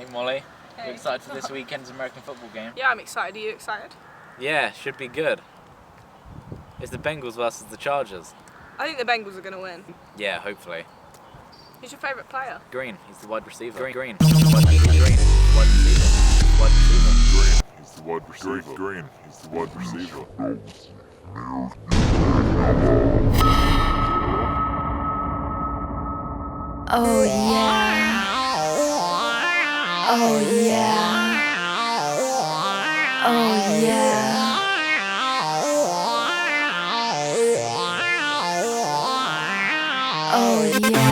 Hey Molly, Hey. you excited for this weekend's American football game? Yeah, I'm excited. Are you excited? Yeah, should be good. It's the Bengals versus the Chargers. I think the Bengals are going to win. Yeah, hopefully. Who's your favourite player? Green, he's the wide receiver. Green, he's the wide receiver. Green, he's the wide receiver. Wide receiver. Green, he's the wide receiver. Green, he's the wide receiver. Oh yeah. Oh yeah. Oh yeah. Oh yeah.